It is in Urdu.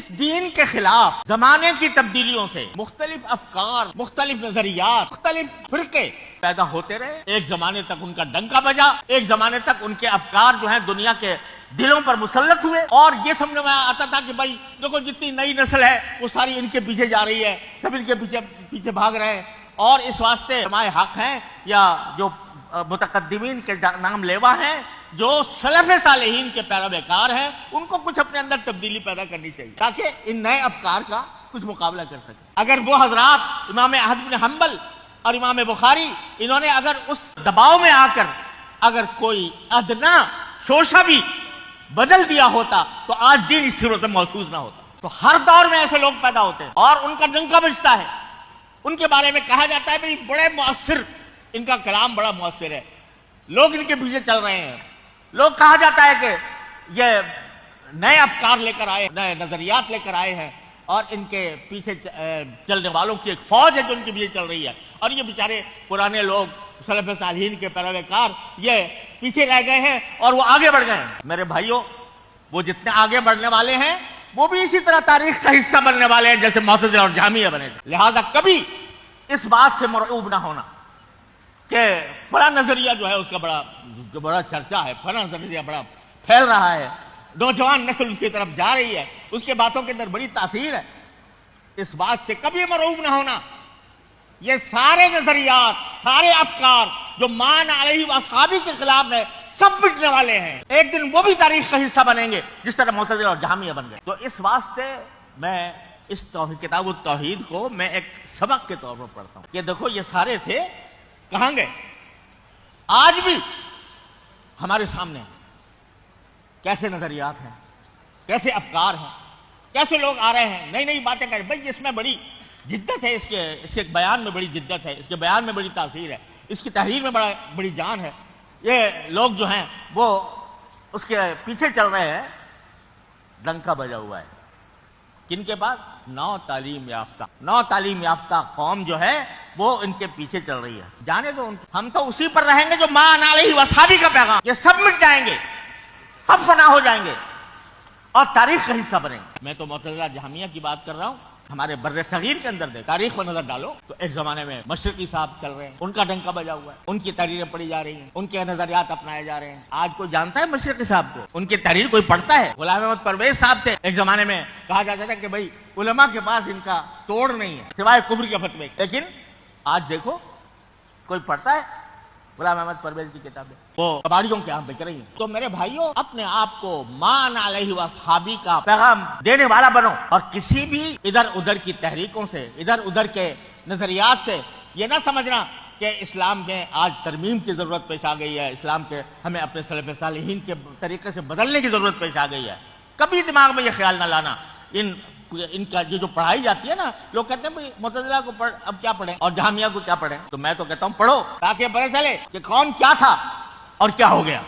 اس دین کے خلاف زمانے کی تبدیلیوں سے مختلف افکار، مختلف نظریات، مختلف فرقے پیدا ہوتے رہے. ایک زمانے تک ان کا ڈنکا بجا، ایک زمانے تک ان کے افکار جو ہیں دنیا کے دلوں پر مسلط ہوئے، اور یہ سمجھ میں آتا تھا کہ بھائی دیکھو جتنی نئی نسل ہے وہ ساری ان کے پیچھے جا رہی ہے، سب ان کے پیچھے بھاگ رہے ہیں، اور اس واسطے علماء حق ہیں یا جو متقدمین کے نام لیوا ہیں، جو سلف صالحین کے پیروکار ہیں، ان کو کچھ اپنے اندر تبدیلی پیدا کرنی چاہیے تاکہ ان نئے افکار کا کچھ مقابلہ کر سکے. اگر وہ حضرات امام احمد بن حنبل اور امام بخاری انہوں نے اگر اس دباؤ میں آ کر اگر کوئی ادنا شوشہ بھی بدل دیا ہوتا تو آج دین اس صورت میں محسوس نہ ہوتا. تو ہر دور میں ایسے لوگ پیدا ہوتے ہیں اور ان کا ڈنکا بجتا ہے. ان کے بارے میں کہا جاتا ہے بھئی بڑے مؤثر، ان کا کلام بڑا مؤثر ہے، لوگ ان کے پیچھے چل رہے ہیں. لوگ کہا جاتا ہے کہ یہ نئے افکار لے کر آئے، نئے نظریات لے کر آئے ہیں، اور ان کے پیچھے چلنے والوں کی ایک فوج ہے جو ان کے پیچھے چل رہی ہے، اور یہ بیچارے پرانے لوگ سلف صالحین کے پیروکار یہ پیچھے رہ گئے ہیں اور وہ آگے بڑھ گئے ہیں. میرے بھائیوں، وہ جتنے آگے بڑھنے والے ہیں وہ بھی اسی طرح تاریخ کا حصہ بننے والے ہیں جیسے معتزلہ اور جہمیہ بنے. لہذا کبھی اس بات سے مرعوب نہ ہونا کہ فلاں نظریہ جو ہے اس کا بڑا چرچا ہے، فلاں نظریہ بڑا پھیل رہا ہے، نوجوان نسل اس کی طرف جا رہی ہے، اس کے باتوں کے اندر بڑی تاثیر ہے. اس بات سے کبھی مرعوب نہ ہونا. یہ سارے نظریات، سارے افکار جو مان علیہ واصحابہ کے خلاف ہے، سب مٹنے والے ہیں. ایک دن وہ بھی تاریخ کا حصہ بنیں گے جس طرح معتزلہ اور جہمیہ بن گئے. تو اس واسطے میں اس کتاب التوحید کو میں ایک سبق کے طور پر پڑھتا ہوں کہ دیکھو یہ سارے تھے، کہاں گئے؟ آج بھی ہمارے سامنے کیسے نظریات ہیں، کیسے افکار ہیں، کیسے لوگ آ رہے ہیں، نئی نئی باتیں کر رہے ہیں. بھائی اس میں بڑی جدت ہے، اس کے بیان میں بڑی جدت ہے، اس کے بیان میں بڑی تاثیر ہے، اس کی تحریر میں بڑی جان ہے. یہ لوگ جو ہیں وہ اس کے پیچھے چل رہے ہیں. ڈنکا بجا ہوا ہے کن کے بعد؟ نو تعلیم یافتہ قوم جو ہے وہ ان کے پیچھے چل رہی ہے. جانے دو، ہم تو اسی پر رہیں گے جو مان علیہ واصحابہ کا پیغام. یہ سب مٹ جائیں گے، سب فنا ہو جائیں گے اور تاریخ کا حصہ بنیں گے. میں تو معتزلہ جہمیہ کی بات کر رہا ہوں. ہمارے بر صغیر کے اندر تاریخ پر نظر ڈالو تو ایک زمانے میں مشرقی صاحب چل رہے ہیں، ان کا ڈنکا بجا ہوا ہے، ان کی تحریریں پڑھی جا رہی ہیں، ان کے نظریات اپنائے جا رہے ہیں. آج کوئی جانتا ہے مشرقی صاحب کو؟ ان کی تحریر کوئی پڑھتا ہے؟ غلام احمد پرویز صاحب تھے، ایک زمانے میں کہا جاتا تھا کہ بھائی علماء کے پاس ان کا توڑ نہیں ہے سوائے کفر کے فتوے. لیکن آج دیکھو کوئی پڑھتا ہے غلام احمد پرویز کی کتابیں؟ وہ کباڑیوں کے ہاں بک رہی ہیں. تو میرے بھائیوں، اپنے آپ کو مان علیہ واصحابہ کا پیغام دینے والا بنو، اور کسی بھی ادھر ادھر کی تحریکوں سے، ادھر ادھر کے نظریات سے یہ نہ سمجھنا کہ اسلام میں آج ترمیم کی ضرورت پیش آ گئی ہے، اسلام کے ہمیں اپنے سلف صالحین کے طریقے سے بدلنے کی ضرورت پیش آ گئی ہے. کبھی دماغ میں یہ خیال نہ لانا. ان کا جو پڑھائی جاتی ہے نا، لوگ کہتے ہیں بھئی معتزلہ کو اب کیا پڑھیں اور جہمیہ کو کیا پڑھیں. تو میں تو کہتا ہوں پڑھو تاکہ پتہ چلے کہ کون کیا تھا اور کیا ہو گیا.